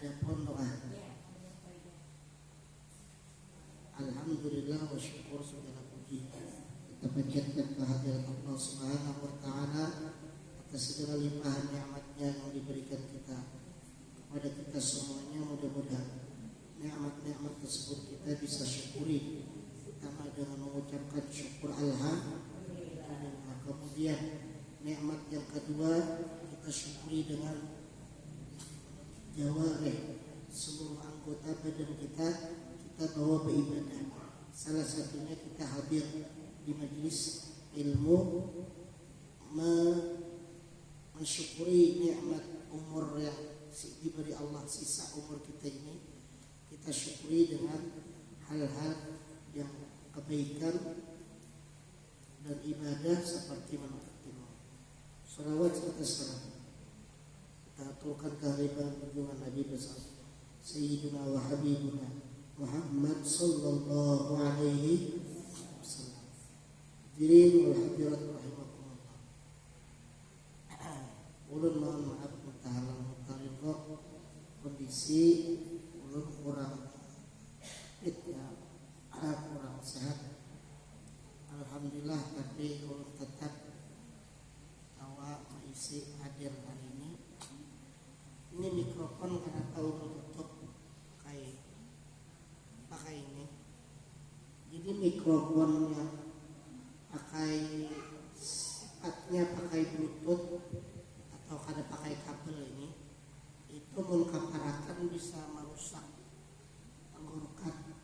Adapun doa. Alhamdulillah wa syukur segala puji kita panjatkan kehadirat Allah Subhanahu wa taala atas segala limpahan nikmat-Nya yang diberikan kita kepada kita semuanya. Mudah-mudahan nikmat-nikmat tersebut kita bisa syukuri, pertama dengan mengucapkan syukur alhamdulillah. Kemudian nikmat yang kedua kita syukuri dengan jawarih, seluruh anggota badan kita bawa beribadah. Salah satunya kita hadir di majelis ilmu, mensyukuri nikmat umur yang diberi Allah, sisa umur kita ini kita syukuri dengan hal-hal yang kebaikan dan ibadah seperti menuntut ilmu. Salawat serta salam kita aturkan kehadiran junjungan Nabi besar Sayyidina wa Habibuna Muhammad sallallahu alaihi wasallam. Hadirin wal hadirat rahimakumullah. Ulun mohon maaf mutahalang mutahalang kondisi ulun kurang fit ya, kurang sehat. Alhamdulillah, tapi ulun tetap awak mengisi hadir hari ini. Ini mikrofon kenapa ulun tutup pakai ini. Jadi mikrofon yang pakai sifatnya pakai bluetooth atau kada pakai kabel ini itu mengkaparakan bisa merusak tenggorokan.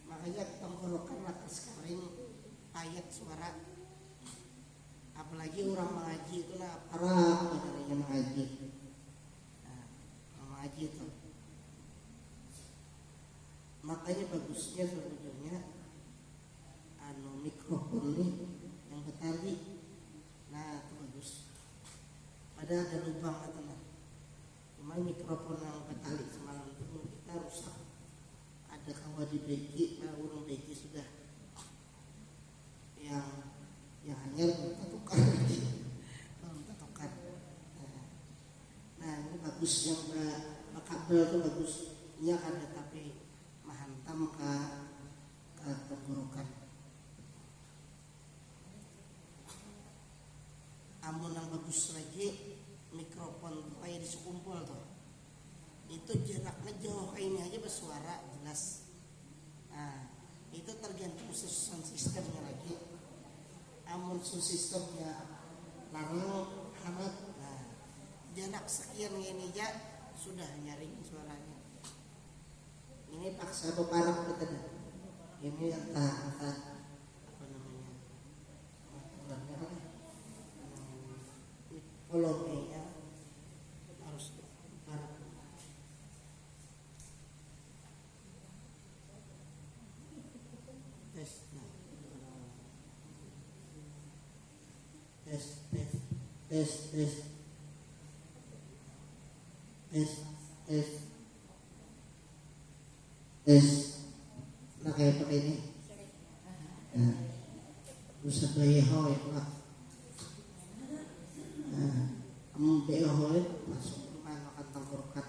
Makanya tenggorokan lakas kering payet suara. Apalagi orang mengaji itu nah parah katanya mengaji. Nah, mengaji itu makanya bagusnya sebetulnya mikrofon nih yang betali. Nah itu bagus. Padahal ada lubang atau nah. Cuma mikrofon yang betali semalam itu kita rusak. Ada kawan di beki, urung beki sudah yang hanya kita tukar lagi, kita tukar. Nah ini bagus yang kabel itu bagus. Ini akan tapi menghantam ke tenggorokan. Amun yang bagus lagi mikrofon kayak disekumpul tuh, itu jaraknya jauh kayak ini aja bersuara jelas. Nah itu tergantung sound sistemnya lagi. Amun sound sistemnya larang hangat, nah jarak sekian ini aja sudah nyaring suaranya. Ini paksa beparang kita dah. Ini entah apa namanya, volumenya harus beparang. Tes, nah kayak pakai ini. Nah, usah bayar hoy lah. Kamu bayar hoy masuk rumah makan tenggorokan.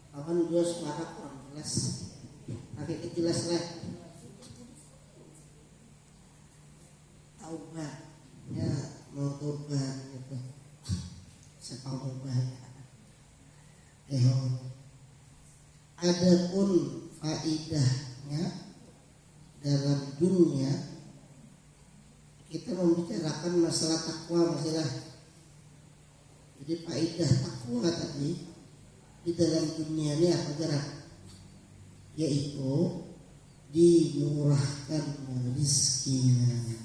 Kawan dua suara kurang jelas. Pakai jelas lah. Taubah, ya mau taubah gitu. Siapa taubah ya? Adapun faidahnya dalam dunia, kita membicarakan masalah takwa masalah. Jadi faidah takwa tadi di dalam dunia ini apa gerak? Yaitu dimurahkan rezekinya.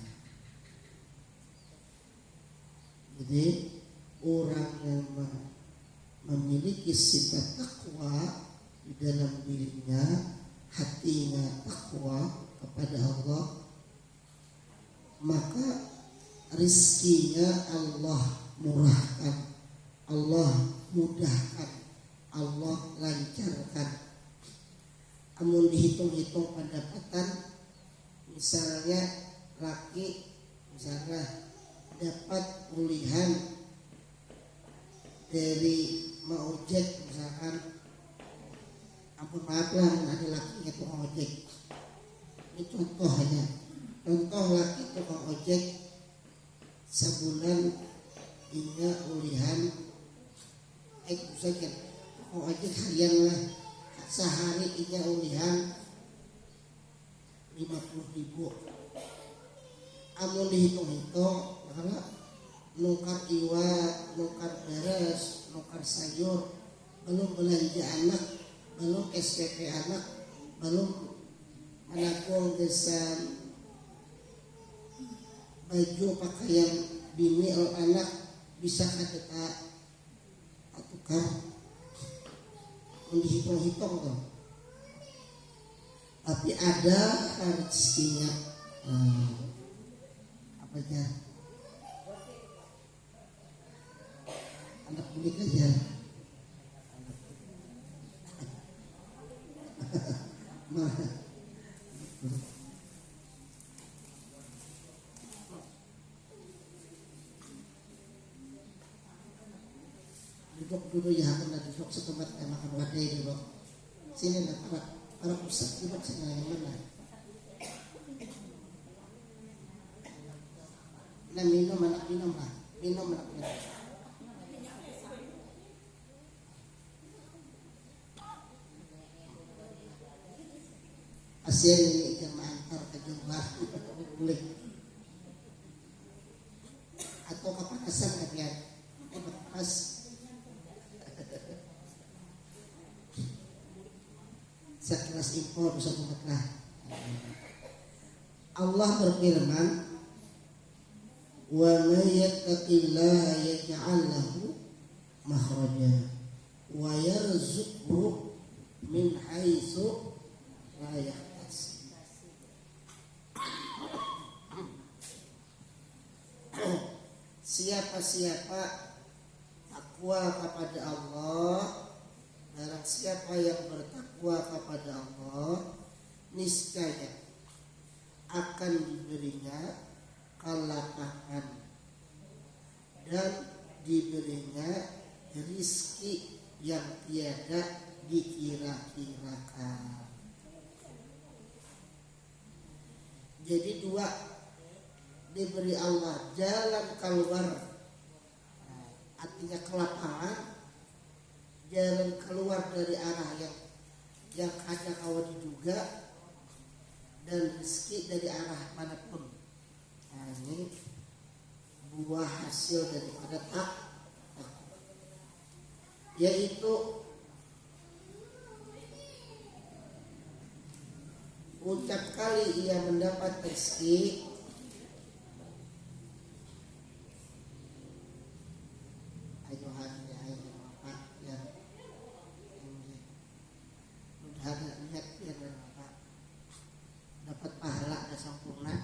Jadi orang yang memiliki sifat takwa di dalam dirinya, hatinya takwa kepada Allah, maka rizkinya Allah murahkan, Allah mudahkan, Allah lancarkan. Amun dihitung-hitung pendapatan, misalnya laki misalnya dapat ulihan dari mau ojek misalkan, ampun maaf lah ada laki tukang ojek, ini contoh aja, contoh laki tukang ojek sebulan hingga ulihan saja tukang ojek harian lah sehari hingga ulihan 50.000. Amun dihitung-hitung karena nukar iwak, nukar beres, nukar sayur, belum belanja anak, belum SPP anak, belum menanggung desain baju pakaian bini atau anak, bisa kata tukar dihitung-hitung tuh. Tapi ada rezekinya. Apa aja? Anak bulik aja. Duduk dulu ya, kena duduk setempat makan wadai dulu. Sini nak para pusat duduk sana yang mana? Nah minum anak minum lah, minum anak minum. Pasien ini ikan antar ke jumlah boleh. Atau kepanasan kalian, pas. Sekelas impor bisa buatlah. Allah berfirman, wa may yattaqillaha yaj'al lahu makhraja wa yarzuqhu min haitsu la yahtasib. Siapa-siapa takwa kepada Allah, barang siapa yang bertakwa kepada Allah, niscaya akan diberinya kelapangan dan diberinya rizki yang tiada dikira-kirakan. Jadi dua, diberi Allah jalan keluar, artinya kelapangan, jalan keluar dari arah yang ada kau diduga, dan rezeki dari arah manapun. Nah, ini buah hasil daripada takwa, yaitu ucap kali ia mendapat rezeki, dapat pahala dan sempurna.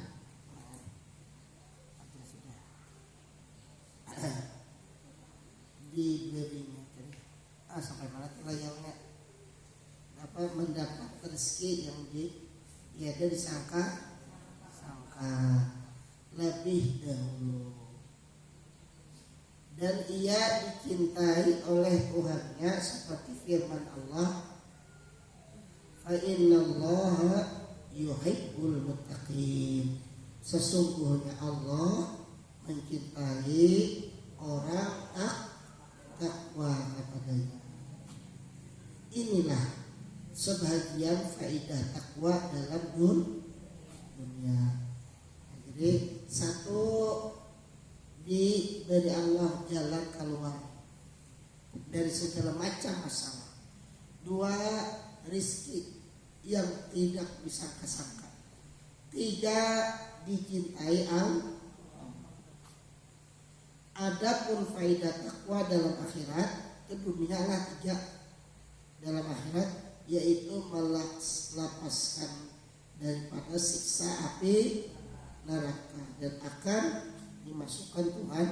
Diberinya sampai mana layangnya apa mendapat rezeki yang tiada disangka lebih dahulu, dan ia dicintai oleh Tuhannya seperti firman Allah, fa innallaha yuhibbul muttaqin. Sesungguhnya Allah mencintai orang takwa kepadanya. Inilah sebahagian faedah takwa dalam dunia. Jadi satu, diberi Allah jalan keluar dari segala macam masalah. Dua, rizki yang tidak disangka-sangka. Tiga, dicintai Allah. Adapun faedah takwa dalam akhirat, tentunya lah tiga dalam akhirat, yaitu melepaskan daripada siksa api neraka dan akan dimasukkan Tuhan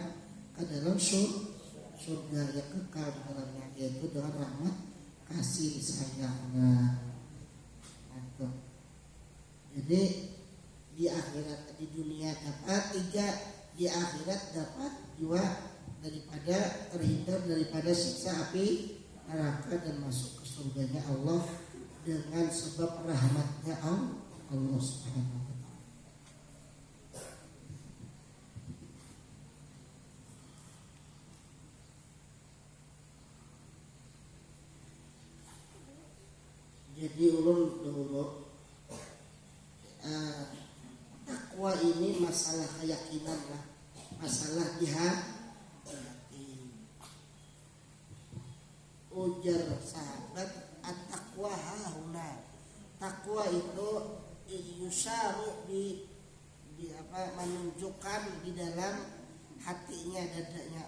ke dalam surga yang kekal di dalamnya, yaitu dengan rahmat kasih sayangnya. Jadi di akhirat, di dunia dapat tiga, di akhirat dapat dua daripada terhindar daripada siksa api neraka dan masuk ke surganya Allah dengan sebab rahmatnya Allah Subhanahu wa taala. Jadi ulun dulu takwa ini masalah keyakinan lah, masalah jihad. Ujar sahabat, at-taqwa hauna. Takwa itu yusaru di menunjukkan di dalam hatinya, dadanya,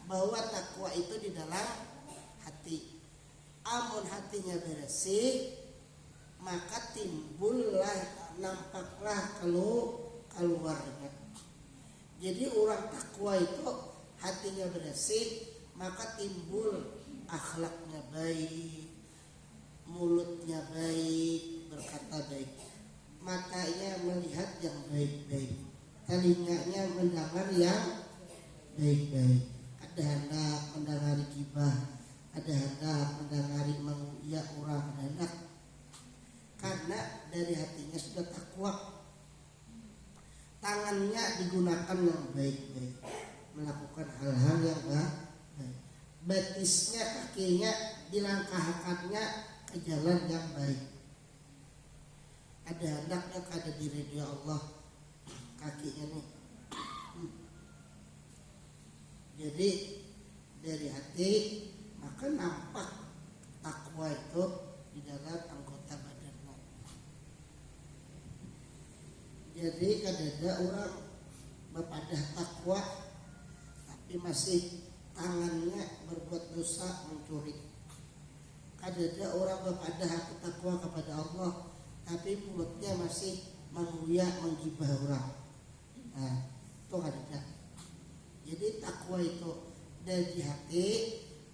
bahwa takwa itu di dalam hati. Amun hatinya bersih, maka timbullah, nampaklah keluarnya. Jadi orang takwa itu hatinya bersih, maka timbul akhlaknya baik, mulutnya baik, berkata baik, matanya melihat yang baik-baik, telinganya mendengar yang baik-baik. Ada hendak mendengari gibah, ada hendak mendengari menguya orang, ada hendak, karena dari hatinya sudah takwa. Tangannya digunakan yang baik-baik, melakukan hal-hal yang baik. Betisnya, kakinya dilangkahkannya ke jalan yang baik. Ada hendaknya kada diridhoi Allah kakinya nih. Jadi dari hati maka nampak takwa itu di dalam anggota badannya. Jadi kadang orang berpadah takwa tapi masih tangannya berbuat dosa, mencuri. Kadang orang berpadah hati takwa kepada Allah tapi mulutnya masih menguyak, menggibah orang. Nah, itu kadang. Jadi takwa itu dari hati,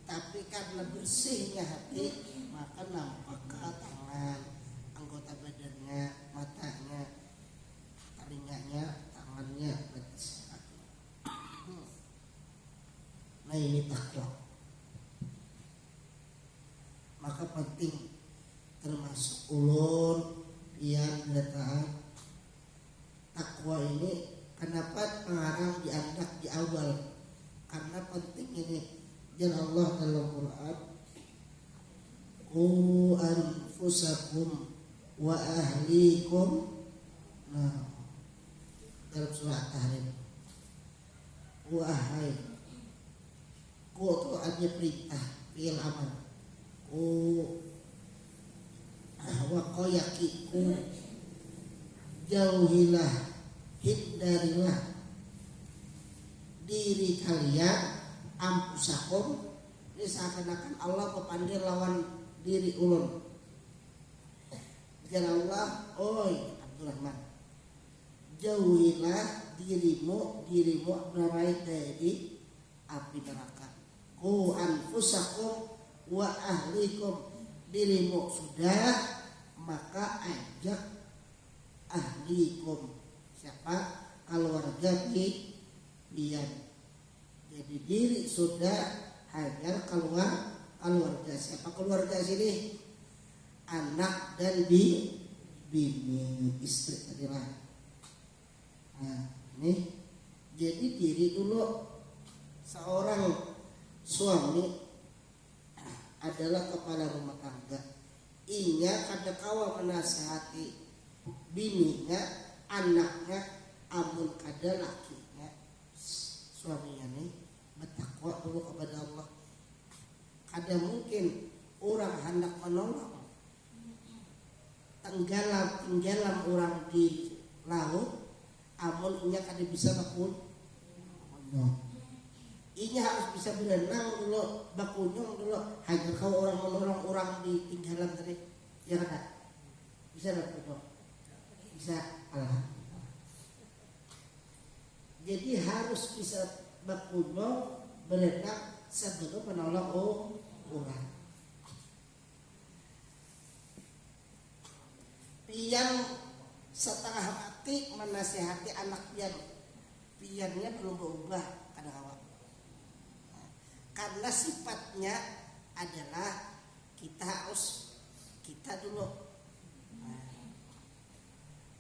tapi karena bersihnya hati maka nampak ke tangan, anggota badannya, matanya, telinganya, tangannya, betis. Nah ini takwa. Maka penting termasuk ulun yang taat takwa ini. Kenapa pengarang diangkat di awal? Karena penting ini. Dan Allah dalam Quran, qu anfusakum wa ahlikum. Nah, dalam surah Tahrim, wahai, ku itu ada perintah, fi'il amal. Ku wa qayakiku, jauhilah, hindarilah diri kalian, ampusakum. Ini seakan-akan Allah berpandir lawan diri ulun. Jangan Allah, oi Abdurrahman, jauhilah dirimu beramai dari api neraka. Ku anfusakum wa ahlikum, dirimu sudah, maka ajak ahlikum, siapa? Keluarga kalian. Jadi diri sudah, hajar keluarga. Siapa keluarga sini? Anak dan bini, istri tadilah. Nah, ini jadi diri dulu. Seorang suami adalah kepala rumah tangga. Inya kada kawa menasihati bininya, anaknya, amun kada lakinya, suaminya nih bertakwa dulu kepada Allah. Kada mungkin orang hendak menolong tenggelam orang di laut, amun inya kada bisa bakun. Inya harus bisa berenang dulu, bakunyong dulu. Hanya kau orang menolong orang di tinggalan tadi, ya kada bisa bakun. Bisa Allah. Jadi harus bisa bakunyong, berenang sebelum menolong orang. Yang setengah mati menasihati anak pian, piannya belum berubah kadang awak. Karena sifatnya adalah kita dulu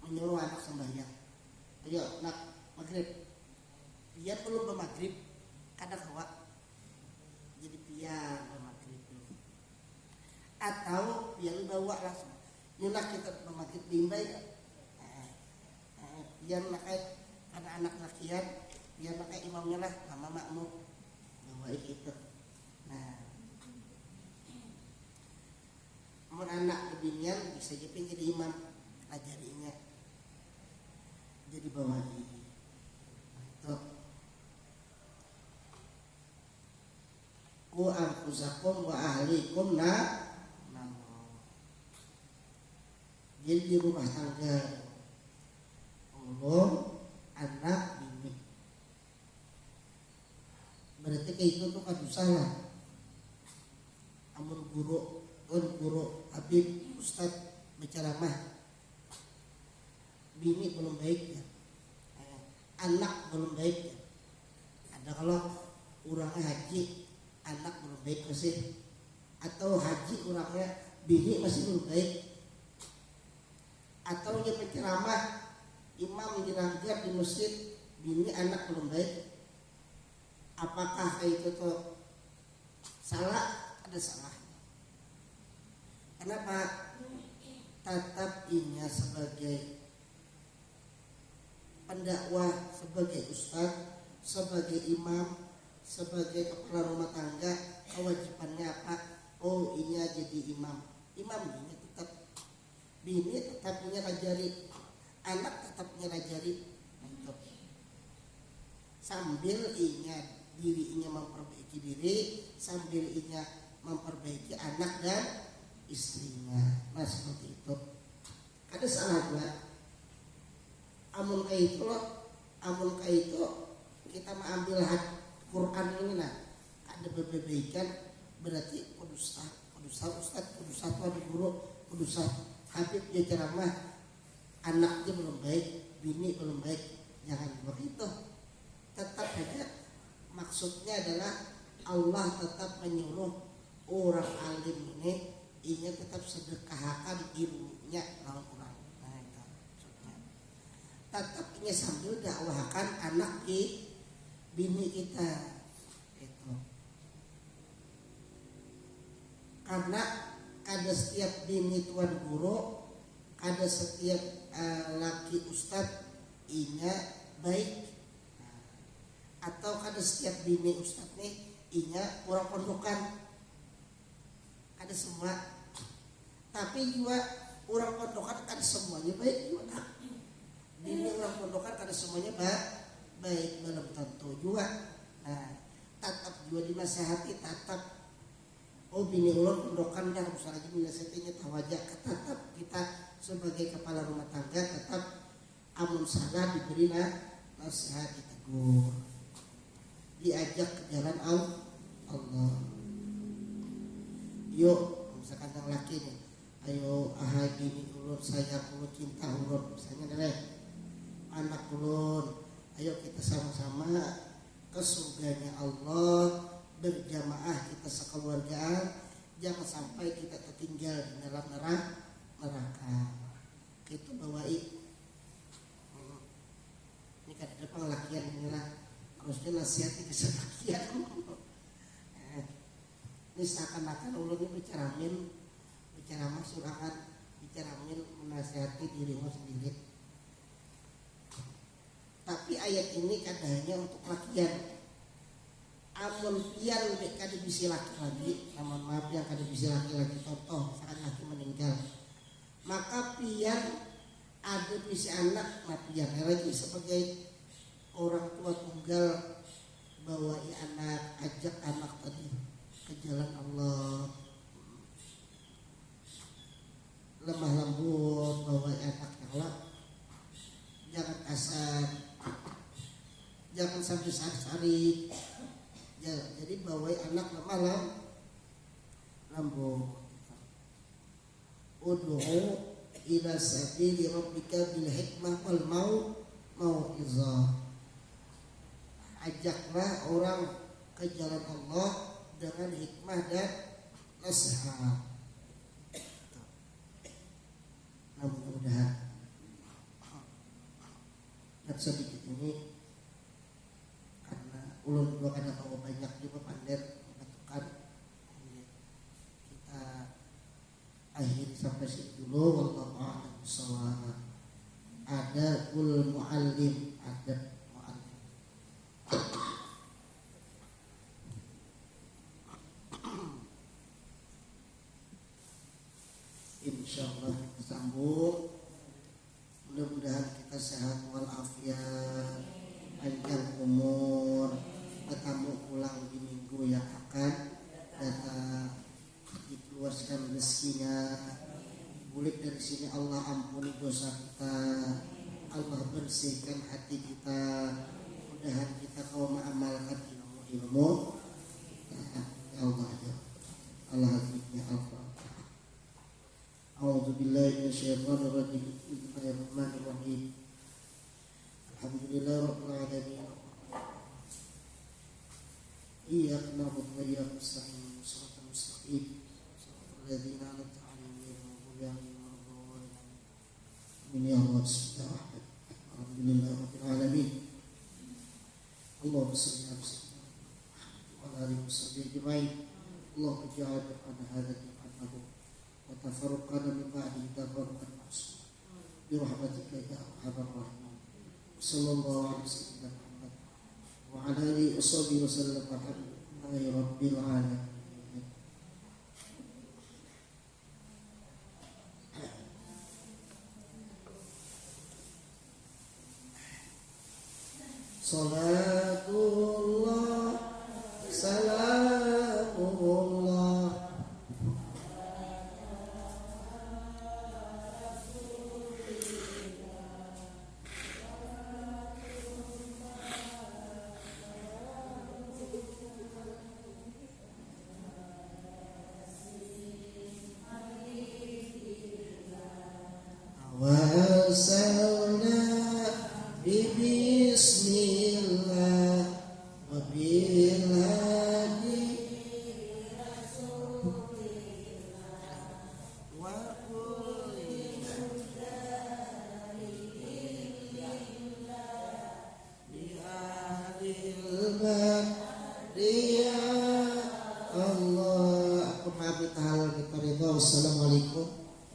menyuruh anak sembahyang. Ayo nak maghrib. Dia belum bermaghrib kadang awak jadi pian bermaghrib dulu. Atau pian bawa langsung. Nyunak kita bermaghrib bimbay. Pian nakai karena anak lakian, pian nakai imamnya lah mama makmum. Bawa itu. Nah, mun anak kebinian bisa jadi imam ajarinya. Jadi bawahi. Tuh. Ku anfusakum wa ahlikum jadi di rumah tangga ulun anak bini. Berarti kayak itu tuh kan salah. Amun guru Habib Ustaz berceramah bini belum baik ya. Anak belum baik ya. Ada kalau orangnya haji anak belum baik masih, atau haji orangnya bini masih belum baik, atau dia penceramah imam diranggar di masjid bini anak belum baik. Apakah itu tuh salah? Ada salah. Kenapa? Tetap inya sebagai pendakwah, sebagai ustaz, sebagai imam, sebagai kepala rumah tangga, kewajibannya apa? Oh, inya jadi imam. Imam ini tetap bini tetap punya ngajari, anak tetap punya ngajari untuk sambil inya dirinya memperbaiki diri, sambil inya memperbaiki anak dan istrinya. Nah seperti itu. Ada salah juga. Amun kayak itu kita mengambil Quran ini lah. Ada berbebaikan berarti ustaz atau guru, ustaz Habib dia ceramah anaknya belum baik, bini belum baik, jangan begitu. Tetap saja maksudnya adalah Allah tetap menyuruh orang alim ini inya tetap sedekahkan ilmunya lawan orang. Nah itu maksudnya. Tetap inya sambil dakwahkan anak bini kita itu. Karena kada setiap bini tuan guru, kada setiap laki ustad inya baik. Atau kada setiap bini ustad nih inya orang pondokan. Ada semua. Tapi juga orang pondokan kada semuanya baik juga. Bini orang pondokan kada semuanya baik belum tentu juga. Nah, tetap juga dinasihati, tetap bini ulun pondokan dah usah lagi dinasihatinya tawajak. Tetap kita sebagai kepala rumah tangga tetap amun salah diberi nasihat, ditegur, diajak ke jalan Allah. Yuk, misalkan yang laki nih, ayo ahai bini ulun, saya ulun cinta ulun, misalnya deh anak ulun, ayo kita sama-sama ke surganya Allah, berjamaah kita sekeluargaan, jangan sampai kita tertinggal di dalam neraka. Kita bawai. Ini kan ada penglakian inilah, harusnya nasihati kesalakian. Ini seakan-akan ulun ini bicara surangan, bicaramin menasihati dirimu sendiri. Tapi ayat ini kadangnya untuk lakian. Amun pian kada bisa laki lagi, mohon maaf yang kada bisa laki lagi, contoh misalkan laki meninggal, maka pian ada bisa anak, nah pian lagi sebagai orang tua tunggal bawai anak, ajak anak tadi ke jalan Allah, lemah lembut, bawa anak Allah, jangan kasar, jangan sampai sari-sari ya, jadi bawa anak lemah lembut. Ud'u ila sabili rabbika bil hikmah wal mau'izah. ajaklah orang ke jalan Allah dengan hikmah dan nasihat. Nah, mudah-mudahan dan sedikit ini karena ulun dua kadang mau banyak juga pandir menentukan, kita akhiri sampai situ dulu. Wallahu a'lam bishawab. Adabul muallim, adab muallim. Insyaallah kita sambung. Mudah-mudahan kita sehat walafiat, panjang umur, bertemu ulang di minggu yang akan datang, dikeluaskan rezekinya, bulik dari sini Allah ampuni dosa kita, Allah bersihkan hati kita, mudahan kita kau mengamalkan ilmu-ilmu ya Allah ya Allah hakimnya Allah. A'udzu billahi minasyaitonir rajim. Bismillahirrahmanirrahim. Alhamdulillahirabbil alamin. Iyyaka na'budu wa iyyaka nasta'in. Shiratal mustaqim. Shiratal ladzina an'amta 'alaihim ghairil maghdubi 'alaihim. Ya Allah, bismillah. Alhamdulillahirabbil alamin. Allahumma shalli 'ala sayyidina Muhammad wa ala alihi washabbihi ajma'in. Allahumma ij'al lana hadha al-amr وتفرقنا من بعده تفرقا معصوما برحمتك يا ارحم الراحمين. صلى الله على سيدنا محمد وعلى اله وصحبه وسلم والحمد لله رب العالمين. Salatullah salamullah wasalna bismillah wa bil hadi wa kulli bi adil ya Allah. Aku maafin hal kita ridho. Wassalamualaikum